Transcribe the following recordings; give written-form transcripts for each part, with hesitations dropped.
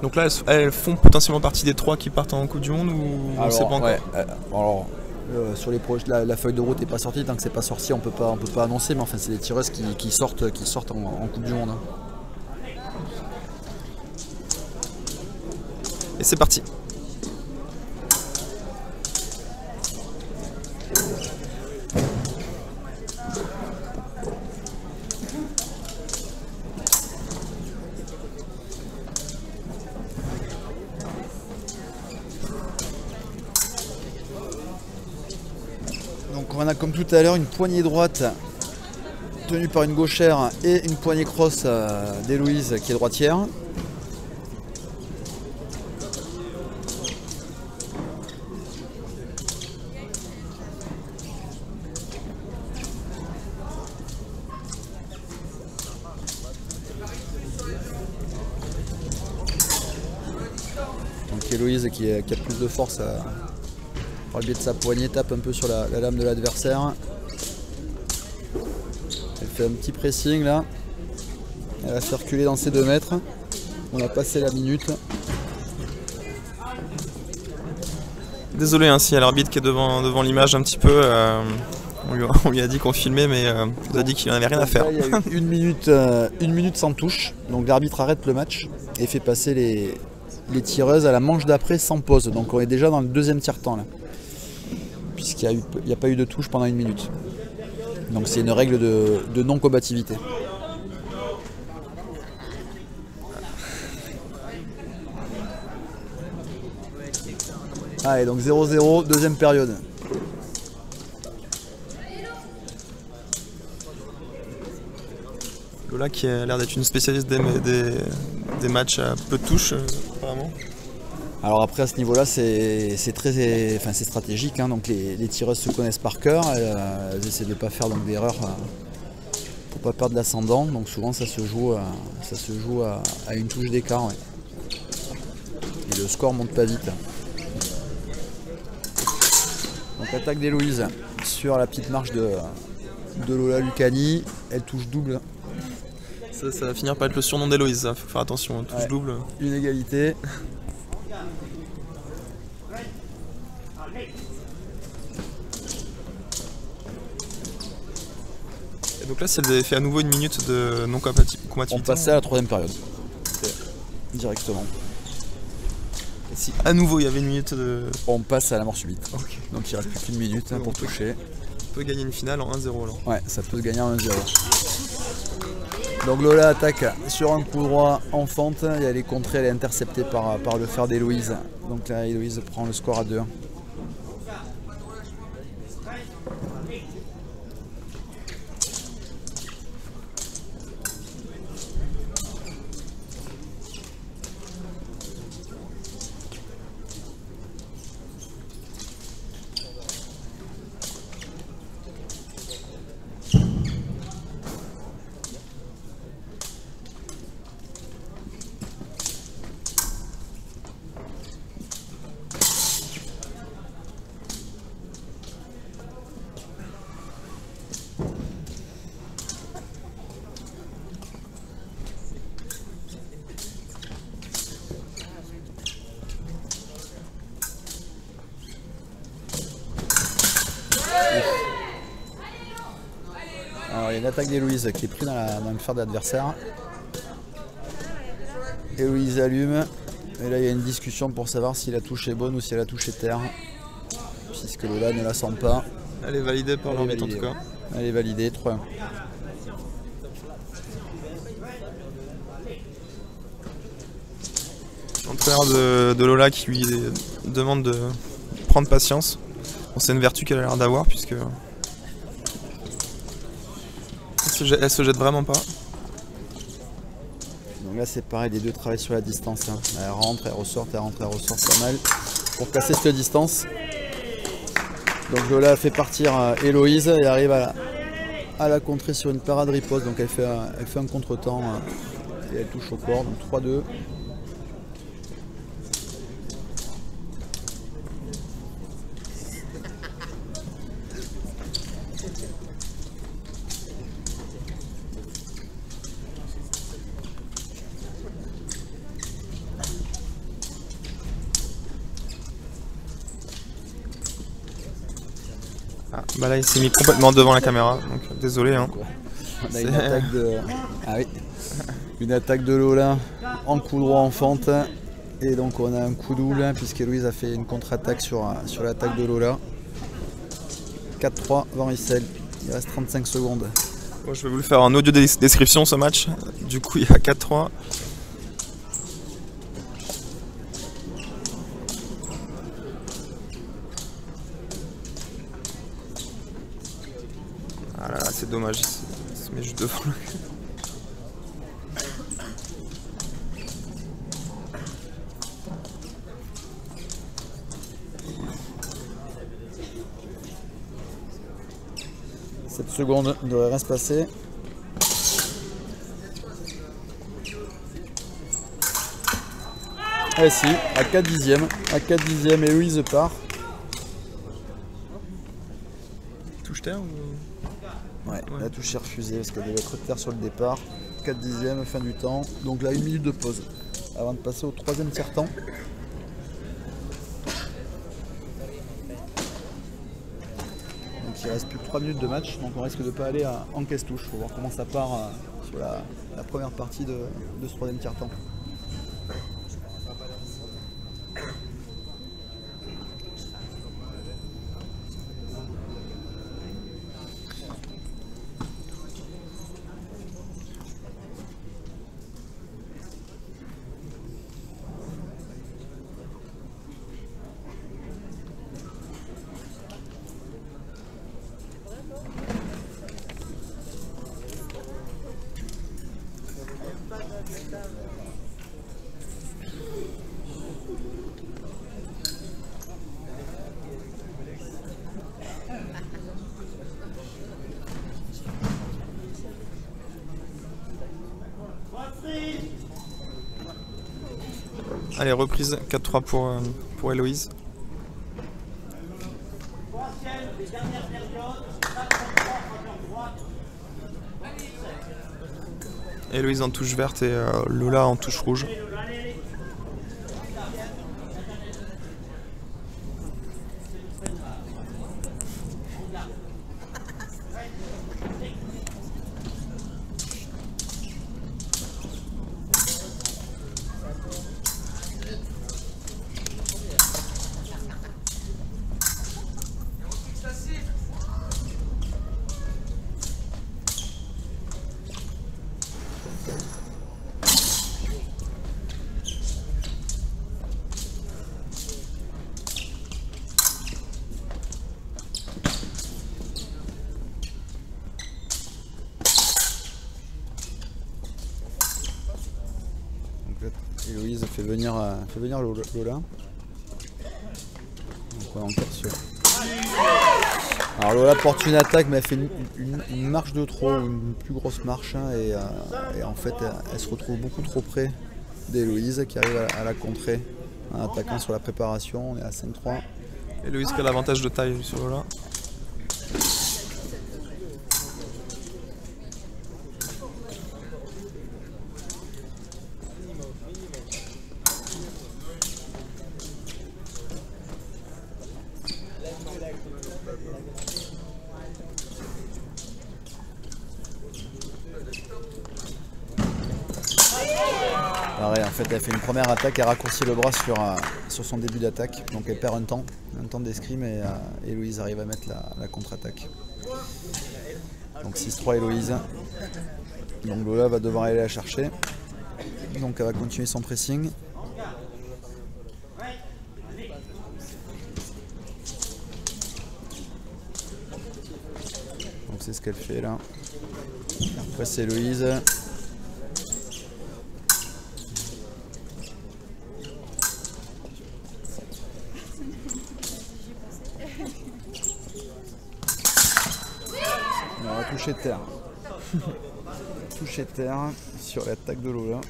Donc là, elles font potentiellement partie des 3 qui partent en Coupe du Monde ou on sait pas encore? Alors, sur les la feuille de route n'est pas sortie, tant que c'est pas sorti, on peut pas annoncer, mais enfin c'est des tireuses qui sortent en Coupe du Monde. Et c'est parti. Donc on a comme tout à l'heure une poignée droite tenue par une gauchère et une poignée cross d'Héloïse qui est droitière. Donc Héloïse qui a plus de force par le biais de sa poignée, tape un peu sur la lame de l'adversaire. Elle fait un petit pressing là. Elle va circuler dans ses 2 mètres. On a passé la minute. Désolé hein, si y a l'arbitre qui est devant l'image un petit peu. On lui a dit qu'on filmait, mais il nous a dit qu'il n'en avait rien à faire. Là, il y a eu une minute sans touche. Donc l'arbitre arrête le match et fait passer les tireuses à la manche d'après sans pause. Donc on est déjà dans le 2e tiers-temps là. Puisqu'il n'y a pas eu de touche pendant 1 minute. Donc c'est une règle de non-combativité. Allez, donc 0-0, 2e période. Lola qui a l'air d'être une spécialiste des matchs à peu de touches, apparemment. Alors après à ce niveau-là c'est stratégique, hein, donc les tireuses se connaissent par cœur, elles essaient de ne pas faire d'erreurs pour pas perdre l'ascendant, donc souvent ça se joue à une touche d'écart. Ouais. Et le score monte pas vite. Donc attaque d'Héloïse sur la petite marche de Lola Lucani, elle touche double. Ça va finir par être le surnom d'Héloïse, faut faire attention, touche double. Une égalité. Et donc là, si elle avait fait à nouveau 1 minute de non-combativité, on passait à la 3e période. Directement. Et si à nouveau il y avait 1 minute de... On passe à la mort subite. Okay. Donc il reste plus qu'1 minute pour toucher. On peut gagner une finale en 1-0 alors. Ouais, ça peut se gagner en 1-0. Donc Lola attaque sur un coup droit en fente, et elle est contrée, elle est interceptée par le fer d'Héloïse. Donc là Héloïse prend le score à 2. Alors il y a une attaque d'Héloïse qui est prise dans le fer de l'adversaire. Héloïse allume. Et là il y a une discussion pour savoir si la touche est bonne ou si la touche est terre. Puisque Lola ne la sent pas. Elle est validée par l'arbitre en tout cas. Elle est validée, 3-1. L'entraîneur de Lola qui lui demande de prendre patience. Bon, c'est une vertu qu'elle a l'air d'avoir puisque elle se jette vraiment pas. Donc là c'est pareil, les deux travaillent sur la distance. Hein. Elle rentre, elle ressort, elle rentre, elle ressort pas mal pour casser cette distance. Donc Lola fait partir Héloïse et arrive à la contrer sur une parade riposte. Donc elle fait un contretemps et elle touche au corps. Donc 3-2. Ah, bah là il s'est mis complètement devant la caméra, donc désolé. Hein. On a une attaque de... Ah oui. Une attaque de Lola en coup droit en fente. Et donc on a un coup double puisqu'Héloïse a fait une contre-attaque sur l'attaque de Lola. 4-3 Van Rissel. Il reste 35 secondes. Bon, je vais vous le faire en audio description ce match. Du coup il y a 4-3. Ah là là, c'est dommage, il se met juste devant le... 7 secondes, il ne devrait rien se passer. Ah si, à 4 dixièmes. À 4 dixièmes, Héloïse part. Touche terre ou... Ouais, la touche est refusée parce qu'elle devait être terre sur le départ. 4 dixièmes, fin du temps. Donc là, 1 minute de pause avant de passer au 3e tiers-temps. Donc il reste plus que 3 minutes de match, donc on risque de ne pas aller en caisse-touche. Il faut voir comment ça part sur la première partie de ce 3e tiers-temps. Allez, reprise 4-3 pour Héloïse. Héloïse en touche verte et Lola en touche rouge. Héloïse fait venir Lola. Donc on va encore sur. Alors Lola porte une attaque, mais elle fait une marche de trop, une plus grosse marche, hein, et en fait elle se retrouve beaucoup trop près d'Héloïse qui arrive à la contrer en attaquant sur la préparation. On est à 5-3. Héloïse qui a l'avantage de taille sur Lola. Pareil, en fait elle fait une première attaque, elle raccourcit le bras sur son début d'attaque, donc elle perd un temps d'escrime, et Héloïse arrive à mettre la contre-attaque. Donc 6-3 Héloïse. Donc Lola va devoir aller la chercher. Donc elle va continuer son pressing. Donc c'est ce qu'elle fait là. Après c'est Héloïse. On va toucher terre. Toucher terre sur l'attaque de Lola.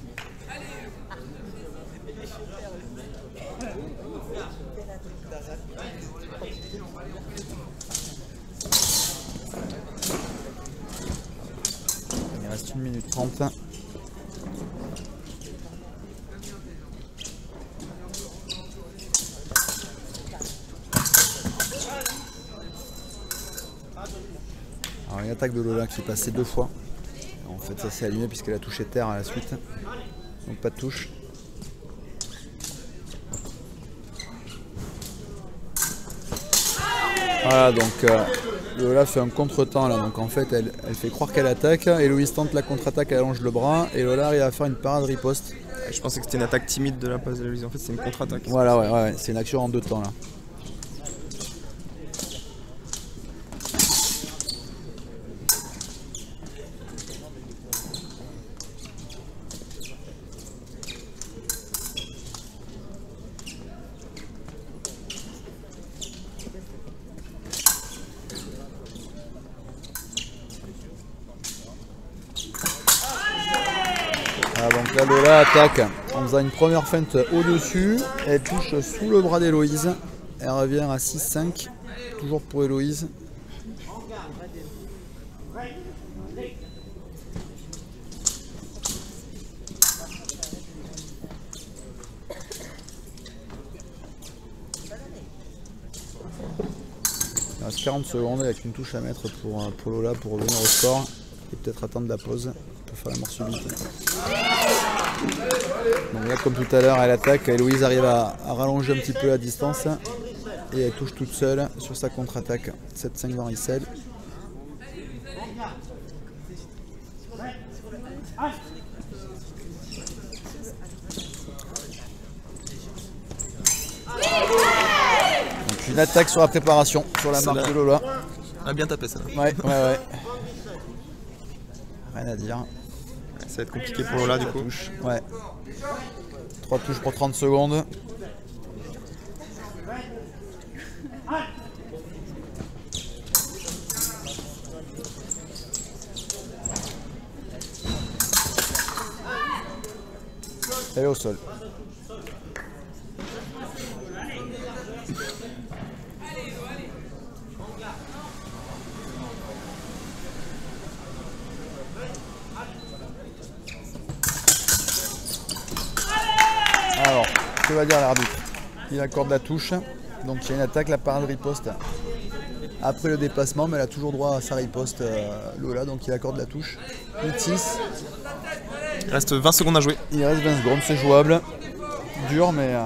Il reste 1 minute 30. une attaque de Lola qui est passée 2 fois. En fait ça s'est allumé puisqu'elle a touché terre à la suite. Donc pas de touche. Voilà, donc Lola fait un contre-temps là, donc en fait elle fait croire qu'elle attaque, Héloïse tente la contre-attaque, elle allonge le bras, et Lola arrive à faire une parade riposte. Je pensais que c'était une attaque timide de la part d'Héloïse, en fait c'est une contre-attaque. Voilà, ouais, c'est une action en 2 temps là. Voilà, donc là Lola attaque en faisant une première feinte au-dessus, elle touche sous le bras d'Héloïse, elle revient à 6-5, toujours pour Héloïse. Il reste 40 secondes avec une touche à mettre pour Lola pour revenir au score et peut-être attendre la pause pour faire la mort subite. Donc là comme tout à l'heure elle attaque, Héloïse arrive à rallonger un petit peu la distance et elle touche toute seule sur sa contre-attaque. 7-5 varicelle. Donc une attaque sur la préparation, sur la marque de Lola. A bien tapé ça. Ouais. Rien à dire. Ça va être compliqué pour Lola du coup. Ouais. 3 touches pour 30 secondes. Elle est au sol. Alors, que va dire l'arbitre? Il accorde la touche, donc il y a une attaque, la parade riposte après le déplacement, mais elle a toujours droit à sa riposte Lola, donc il accorde la touche. 8-6. Il reste 20 secondes à jouer. Il reste 20 secondes, c'est jouable. Dur, mais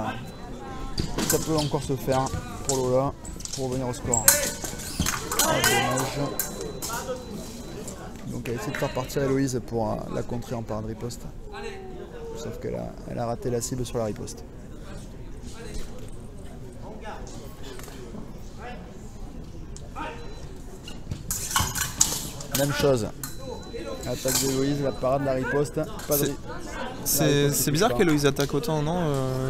ça peut encore se faire pour Lola, pour revenir au score. Ah, dommage. Donc elle essaie de faire partir Héloïse pour la contrer en parade riposte. Sauf qu'elle a raté la cible sur la riposte. Même chose. Attaque d'Héloïse, la parade, la riposte. C'est bizarre qu'Héloïse attaque autant, non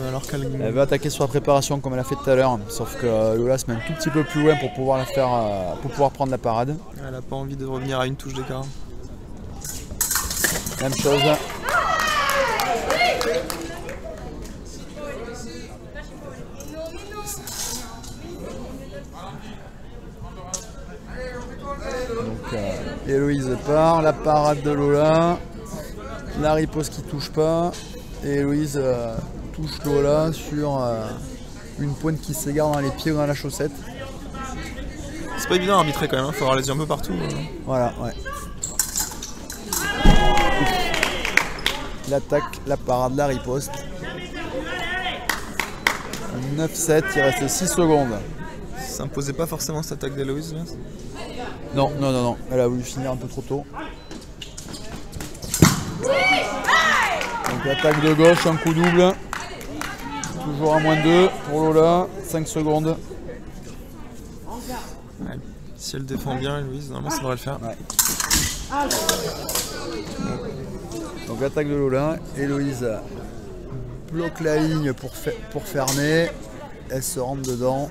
alors qu'elle... Elle veut attaquer sur la préparation comme elle a fait tout à l'heure. Sauf que Lola se met un tout petit peu plus loin pour pouvoir la faire, pour pouvoir prendre la parade. Elle a pas envie de revenir à une touche d'écart. Même chose. Donc Héloïse part, la parade de Lola, la riposte qui touche pas, et Héloïse touche Lola sur une pointe qui s'égare dans les pieds ou dans la chaussette. C'est pas évident à arbitrer quand même, faut avoir les yeux un peu partout. Voilà, ouais. L'attaque, la parade, la riposte. 9-7, il reste 6 secondes. Ça imposait pas forcément cette attaque d'Héloïse là. Non, elle a voulu finir un peu trop tôt. Donc l'attaque de gauche, un coup double. Toujours à -2 pour Lola, 5 secondes. Ouais. Si elle défend bien Héloïse, normalement ça devrait le faire. Ouais. Donc l'attaque de Lola, Héloïse bloque la ligne pour fermer. Elle se rentre dedans,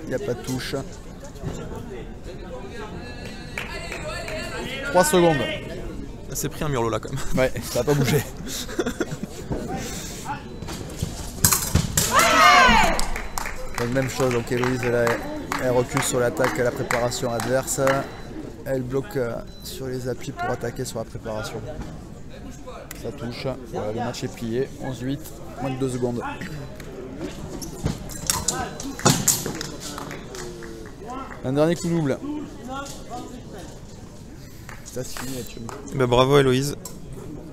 il n'y a pas de touche. 3 secondes. Elle s'est pris un mur Lola quand même. Ouais, ça n'a pas bougé. Donc même chose, donc Héloïse elle recule sur l'attaque à la préparation adverse. Elle bloque sur les appuis pour attaquer sur la préparation. Ça touche. Voilà, le match est plié. 11-8, moins de 2 secondes. Un dernier coup double. Là, c'est fini, tu vois. Bah, bravo Héloïse.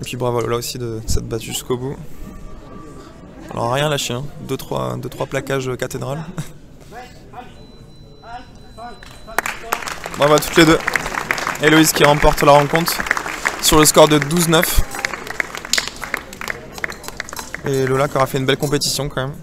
Et puis bravo Lola aussi de s'être battue jusqu'au bout. Alors rien lâché, hein. 2-3 plaquages cathédrales. Bravo à toutes les deux. Héloïse qui remporte la rencontre sur le score de 12-9. Et Lola qui aura fait une belle compétition quand même.